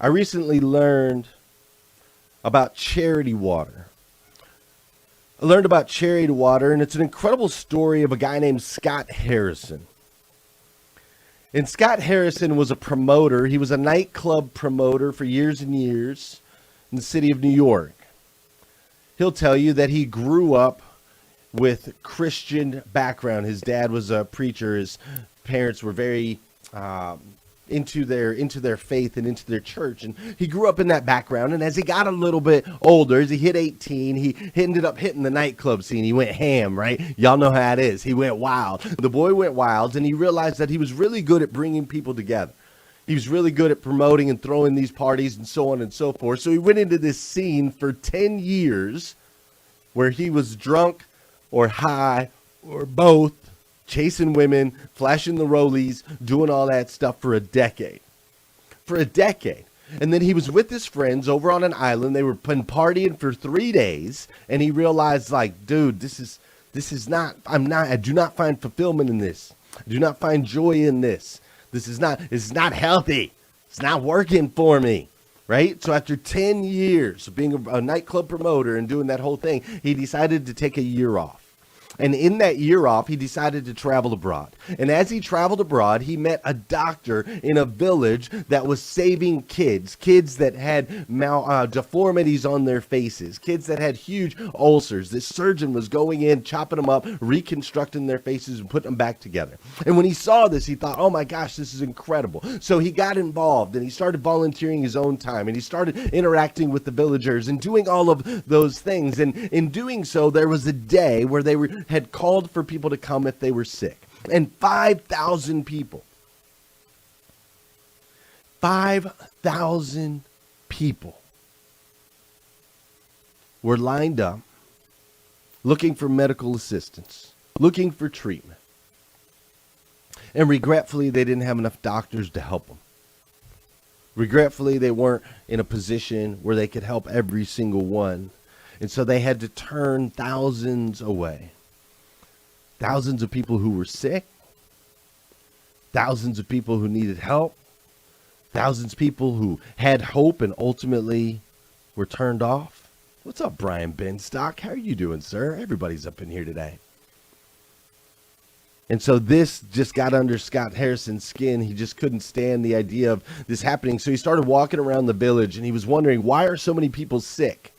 I recently learned about charity water. I learned about charity water, and it's an incredible story of a guy named Scott Harrison. And Scott Harrison was a promoter. He was a nightclub promoter for years and years in the city of New York. He'll tell you that he grew up with Christian background. His dad was a preacher. His parents were very into their faith and into their church, and he grew up in that background. And as he got a little bit older, as he hit 18, he ended up hitting the nightclub scene. He went ham, right? Y'all know how it is. He went wild. The boy went wild, and he realized that he was really good at bringing people together. He was really good at promoting and throwing these parties and so on and so forth. So he went into this scene for 10 years where he was drunk or high or both, chasing women, flashing the rollies, doing all that stuff for a decade. For a decade. And then he was with his friends over on an island. They were partying for 3 days, and he realized, like, dude, this is not, I do not find fulfillment in this. I do not find joy in this. It's not healthy. It's not working for me. Right? So after 10 years of being a nightclub promoter and doing that whole thing, he decided to take a year off. And in that year off, he decided to travel abroad. And as he traveled abroad, he met a doctor in a village that was saving kids that had deformities on their faces, kids that had huge ulcers. This surgeon was going in, chopping them up, reconstructing their faces and putting them back together. And when he saw this, he thought, oh my gosh, this is incredible. So he got involved, and he started volunteering his own time, and he started interacting with the villagers and doing all of those things. And in doing so, there was a day where they had called for people to come if they were sick. And 5,000 people, 5,000 people were lined up looking for medical assistance, looking for treatment. And regretfully, they didn't have enough doctors to help them. Regretfully, they weren't in a position where they could help every single one. And so they had to turn thousands away. Thousands of people who were sick, thousands of people who needed help, thousands of people who had hope and ultimately were turned off. What's up, Brian Benstock? How are you doing, sir? Everybody's up in here today. And so this just got under Scott Harrison's skin. He just couldn't stand the idea of this happening. So he started walking around the village, and he was wondering, why are so many people sick?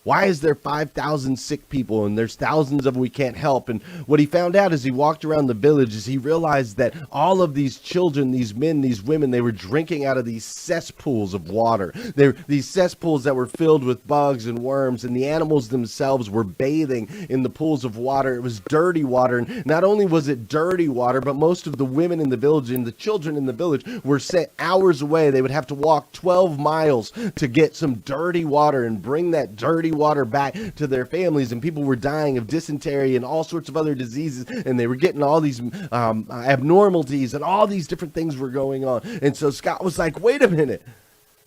Why is there 5,000 sick people and there's thousands of them we can't help? And what he found out as he walked around the village is he realized that all of these children, these men, these women, they were drinking out of these cesspools of water. These cesspools that were filled with bugs and worms, and the animals themselves were bathing in the pools of water. It was dirty water. And not only was it dirty water, but most of the women in the village and the children in the village were sent hours away. They would have to walk 12 miles to get some dirty water and bring that dirty water back to their families, and people were dying of dysentery and all sorts of other diseases, and they were getting all these abnormalities, and all these different things were going on. And so Scott was like, wait a minute,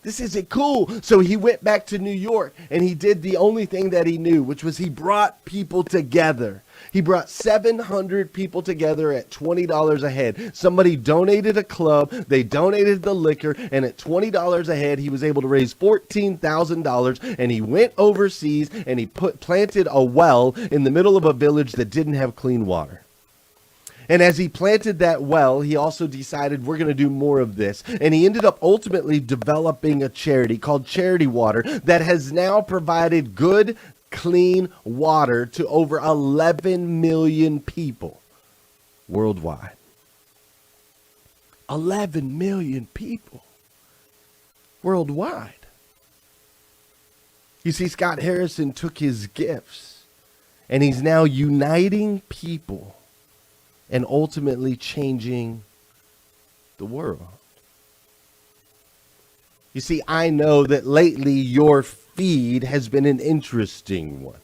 this isn't cool. So he went back to New York, and he did the only thing that he knew, which was he brought people together. He brought 700 people together at $20 a head. Somebody donated a club, they donated the liquor, and at $20 a head, he was able to raise $14,000, and he went overseas, and he planted a well in the middle of a village that didn't have clean water. And as he planted that well, he also decided, we're going to do more of this. And he ended up ultimately developing a charity called Charity Water that has now provided good, clean water to over 11 million people worldwide. 11 million people worldwide. You see, Scott Harrison took his gifts, and he's now uniting people and ultimately changing the world. You see, I know that lately your feed has been an interesting one.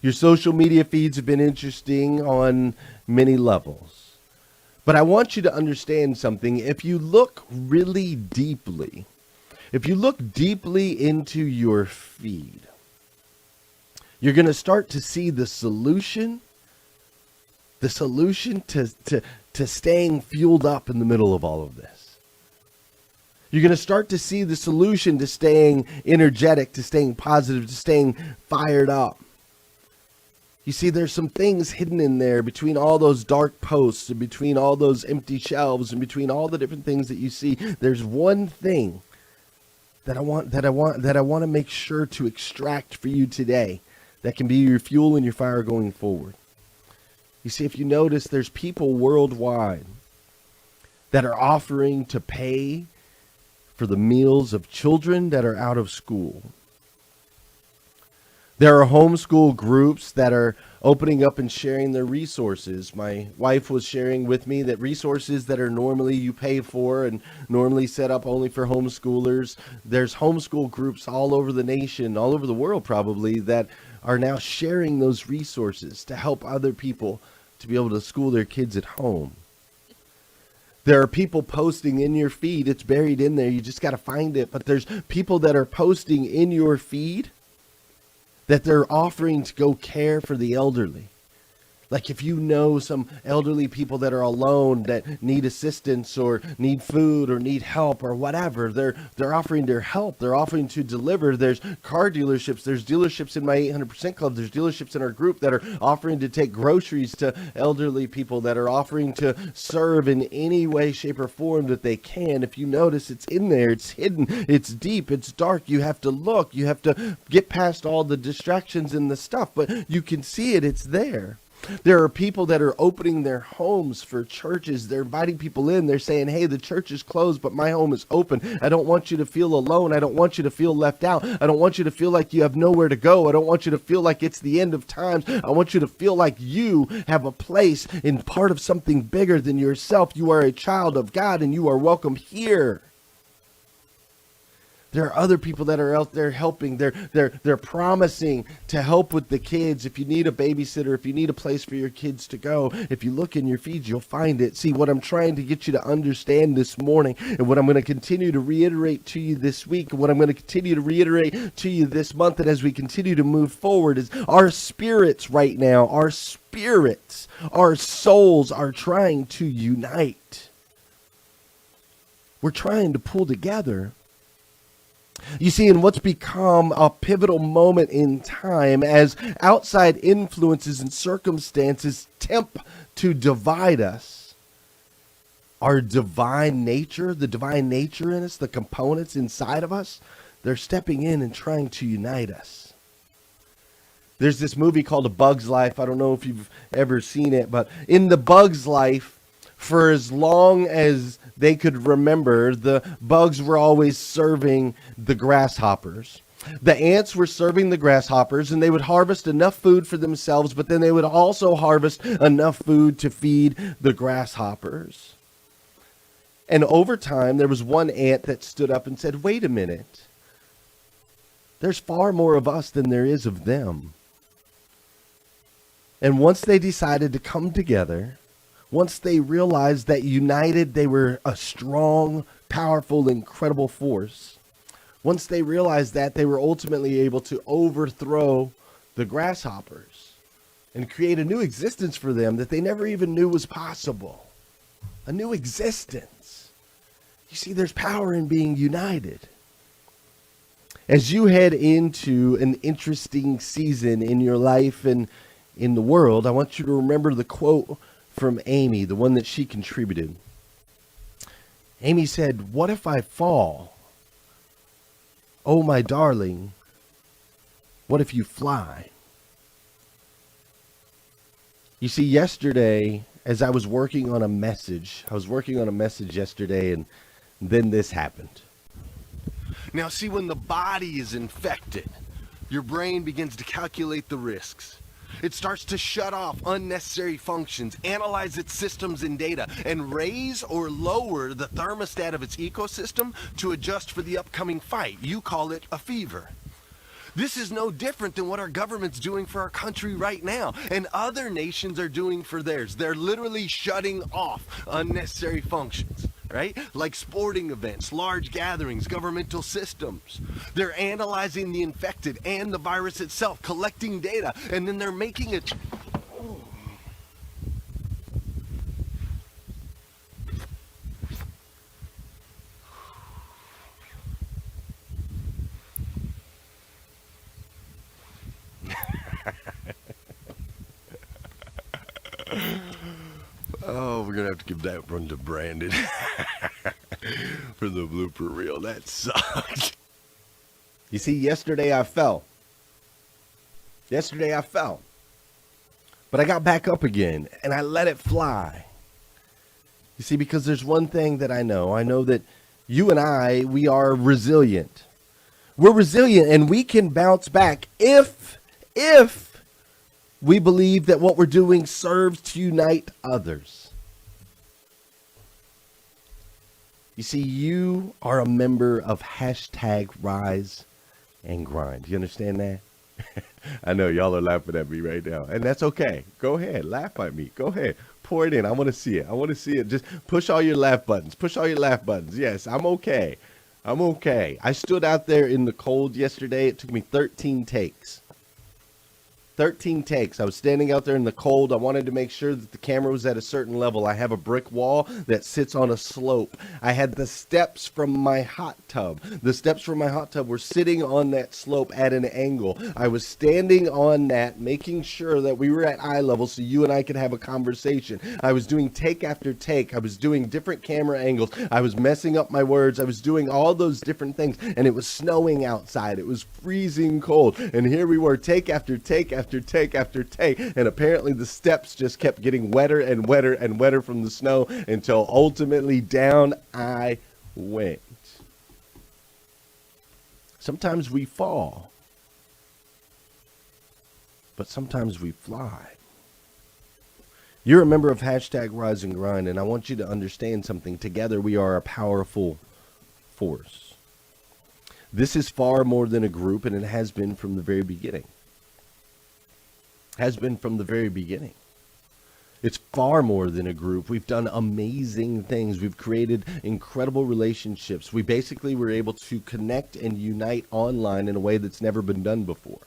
Your social media feeds have been interesting on many levels. But I want you to understand something. If you look really deeply, if you look deeply into your feed, you're going to start to see the solution to staying fueled up in the middle of all of this. You're going to start to see the solution to staying energetic, to staying positive, to staying fired up. You see, there's some things hidden in there between all those dark posts and between all those empty shelves and between all the different things that you see. There's one thing that I want to make sure to extract for you today that can be your fuel and your fire going forward. You see, if you notice, there's people worldwide that are offering to pay for the meals of children that are out of school. There are homeschool groups that are opening up and sharing their resources. My wife was sharing with me that resources that are normally you pay for and normally set up only for homeschoolers, there's homeschool groups all over the nation, all over the world probably, that are now sharing those resources to help other people to be able to school their kids at home. There are people posting in your feed. It's buried in there. You just got to find it. But there's people that are posting in your feed that they're offering to go care for the elderly. Like if you know some elderly people that are alone that need assistance or need food or need help or whatever, they're offering their help. They're offering to deliver. There's car dealerships. There's dealerships in my 800% club. There's dealerships in our group that are offering to take groceries to elderly people, that are offering to serve in any way, shape, or form that they can. If you notice, it's in there. It's hidden. It's deep. It's dark. You have to look. You have to get past all the distractions and the stuff, but you can see it. It's there. There are people that are opening their homes for churches. They're inviting people in. They're saying, hey, the church is closed, but my home is open. I don't want you to feel alone. I don't want you to feel left out. I don't want you to feel like you have nowhere to go. I don't want you to feel like it's the end of times. I want you to feel like you have a place in part of something bigger than yourself. You are a child of God and you are welcome here. There are other people that are out there helping. They're promising to help with the kids. If you need a babysitter, if you need a place for your kids to go, if you look in your feeds, you'll find it. See, what I'm trying to get you to understand this morning, and what I'm going to continue to reiterate to you this week, and what I'm going to continue to reiterate to you this month, and as we continue to move forward, is our spirits right now, our souls are trying to unite. We're trying to pull together. You see, in what's become a pivotal moment in time, as outside influences and circumstances tempt to divide us, our divine nature, the divine nature in us, the components inside of us, they're stepping in and trying to unite us. There's this movie called A Bug's Life. I don't know if you've ever seen it, but in The Bug's Life, for as long as they could remember, the bugs were always serving the grasshoppers. The ants were serving the grasshoppers, and they would harvest enough food for themselves, but then they would also harvest enough food to feed the grasshoppers. And over time, there was one ant that stood up and said, wait a minute. There's far more of us than there is of them. And once they decided to come together, once they realized that united they were a strong, powerful, incredible force, once they realized that, they were ultimately able to overthrow the grasshoppers and create a new existence for them that they never even knew was possible. A new existence. You see, there's power in being united. As you head into an interesting season in your life and in the world, I want you to remember the quote from Amy, the one that she contributed. Amy said, what if I fall? Oh, my darling, what if you fly? You see, yesterday, as I was working on a message yesterday, and then this happened. Now, see, when the body is infected, your brain begins to calculate the risks. It starts to shut off unnecessary functions, analyze its systems and data, and raise or lower the thermostat of its ecosystem to adjust for the upcoming fight. You call it a fever. This is no different than what our government's doing for our country right now, and other nations are doing for theirs. They're literally shutting off unnecessary functions, right? Like sporting events, large gatherings, governmental systems. They're analyzing the infected and the virus itself, collecting data, and then they're making it. Oh, we're gonna have to give that one to Brandon for the blooper reel. That sucked. You see, yesterday I fell. Yesterday I fell. But I got back up again and I let it fly. You see, because there's one thing that I know. I know that you and I, we are resilient. We're resilient and we can bounce back if we believe that what we're doing serves to unite others. You see, you are a member of hashtag Rise and Grind. You understand that? I know y'all are laughing at me right now, and that's okay. Go ahead, laugh at me. Go ahead, pour it in. I want to see it. I want to see it. Just push all your laugh buttons. Push all your laugh buttons. Yes, I'm okay. I'm okay. I stood out there in the cold yesterday. It took me 13 takes. 13 takes. I was standing out there in the cold. I wanted to make sure that the camera was at a certain level. I have a brick wall that sits on a slope. I had the steps from my hot tub. The steps from my hot tub were sitting on that slope at an angle. I was standing on that, making sure that we were at eye level so you and I could have a conversation. I was doing take after take. I was doing different camera angles. I was messing up my words. I was doing all those different things, and it was snowing outside. It was freezing cold, and here we were, take after take after take after take, and apparently the steps just kept getting wetter and wetter and wetter from the snow until ultimately down I went. Sometimes we fall, but sometimes we fly. You're a member of hashtag Rise and Grind, and I want you to understand something. Together we are a powerful force. This is far more than a group, and it has been from the very beginning. Has been from the very beginning. It's far more than a group. We've done amazing things. We've created incredible relationships. We basically were able to connect and unite online in a way that's never been done before.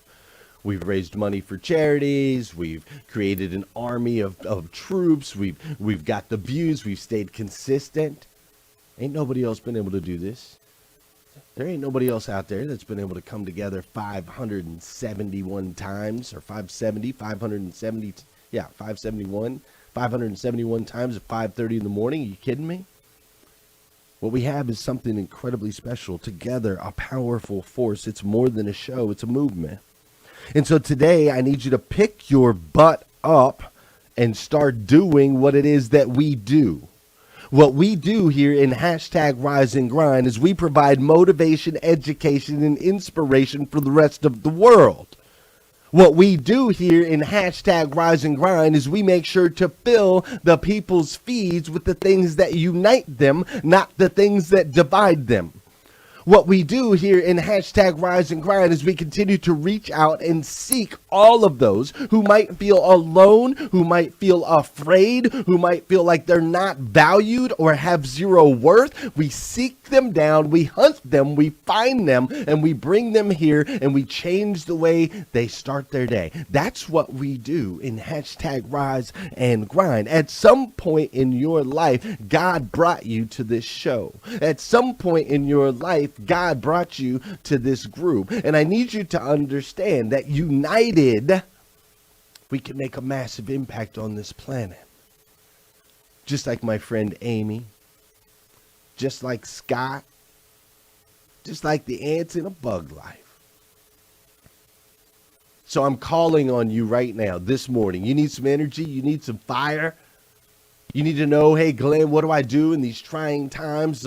We've raised money for charities. We've created an army of troops. We've got the views. We've stayed consistent. Ain't nobody else been able to do this. There ain't nobody else out there that's been able to come together 571 times, or 571 times at 5:30 in the morning. Are you kidding me? What we have is something incredibly special. Together, a powerful force. It's more than a show. It's a movement. And so today, I need you to pick your butt up and start doing what it is that we do. What we do here in hashtag Rise and Grind is we provide motivation, education, and inspiration for the rest of the world. What we do here in hashtag Rise and Grind is we make sure to fill the people's feeds with the things that unite them, not the things that divide them. What we do here in hashtag Rise and Grind is we continue to reach out and seek all of those who might feel alone, who might feel afraid, who might feel like they're not valued or have zero worth. We seek them down, we hunt them, we find them, and we bring them here, and we change the way they start their day. That's what we do in hashtag Rise and Grind. At some point in your life, God brought you to this show. At some point in your life, God brought you to this group. And I need you to understand that united, we can make a massive impact on this planet. Just like my friend Amy, just like Scott, just like the ants in a bug life. So I'm calling on you right now, this morning. You need some energy, you need some fire. You need to know, hey, Glenn, what do I do in these trying times?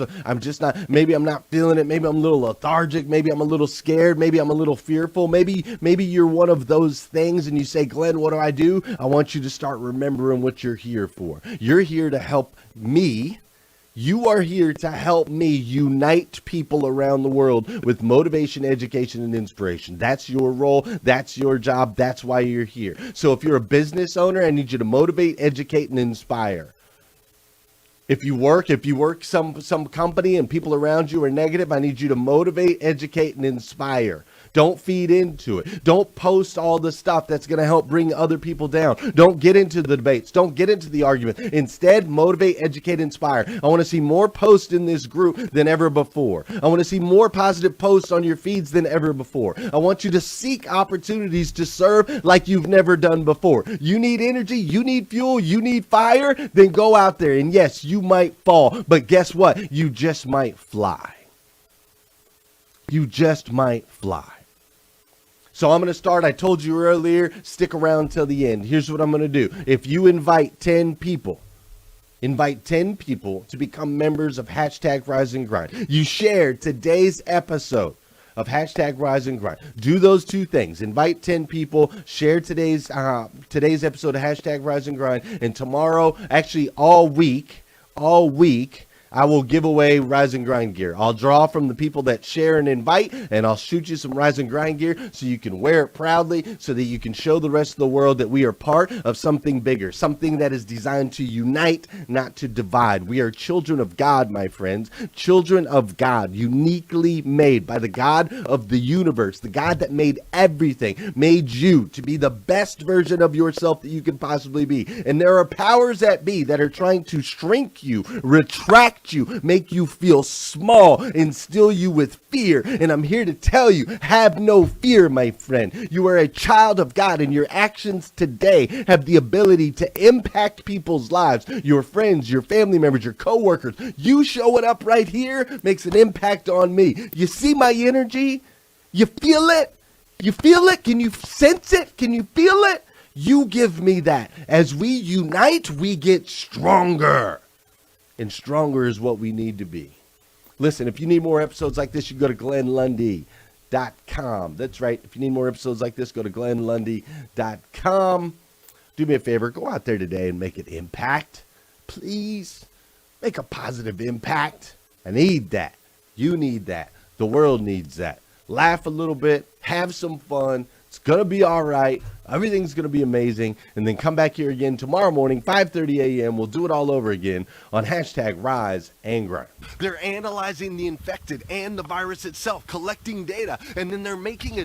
Maybe I'm not feeling it. Maybe I'm a little lethargic. Maybe I'm a little scared. Maybe I'm a little fearful. Maybe you're one of those things and you say, Glenn, what do I do? I want you to start remembering what you're here for. You're here to help me. You are here to help me unite people around the world with motivation, education, and inspiration. That's your role. That's your job. That's why you're here. So if you're a business owner, I need you to motivate, educate, and inspire. If you work some company and people around you are negative, I need you to motivate, educate, and inspire. Don't feed into it. Don't post all the stuff that's going to help bring other people down. Don't get into the debates. Don't get into the argument. Instead, motivate, educate, inspire. I want to see more posts in this group than ever before. I want to see more positive posts on your feeds than ever before. I want you to seek opportunities to serve like you've never done before. You need energy, you need fuel, you need fire, then go out there. And yes, you might fall, but guess what? You just might fly. You just might fly. So I'm going to start. I told you earlier, stick around till the end. Here's what I'm going to do. If you invite 10 people to become members of hashtag Rise and Grind. You share today's episode of hashtag Rise and Grind. Do those two things. Invite 10 people, share today's episode of hashtag Rise and Grind. And tomorrow, actually all week, I will give away Rise and Grind gear. I'll draw from the people that share and invite, and I'll shoot you some Rise and Grind gear so you can wear it proudly, so that you can show the rest of the world that we are part of something bigger, something that is designed to unite, not to divide. We are children of God, my friends, children of God, uniquely made by the God of the universe, the God that made everything, made you to be the best version of yourself that you can possibly be. And there are powers that be that are trying to shrink you, retract you, make you feel small, instill you with fear. And I'm here to tell you, have no fear, my friend. You are a child of God, and your actions today have the ability to impact people's lives, your friends, your family members, your coworkers. You showing up right here makes an impact on me. You see my energy? You feel it? You feel it? Can you sense it? Can you feel it? You give me that. As we unite, we get stronger. And stronger is what we need to be. Listen, if you need more episodes like this, you go to GlennLundy.com. That's right. If you need more episodes like this, go to GlennLundy.com. Do me a favor. Go out there today and make an impact. Please make a positive impact. I need that. You need that. The world needs that. Laugh a little bit. Have some fun. It's going to be all right. Everything's going to be amazing. And then come back here again tomorrow morning, 5:30 a.m. We'll do it all over again on hashtag Rise and Grind. They're analyzing the infected and the virus itself, collecting data, and then they're making a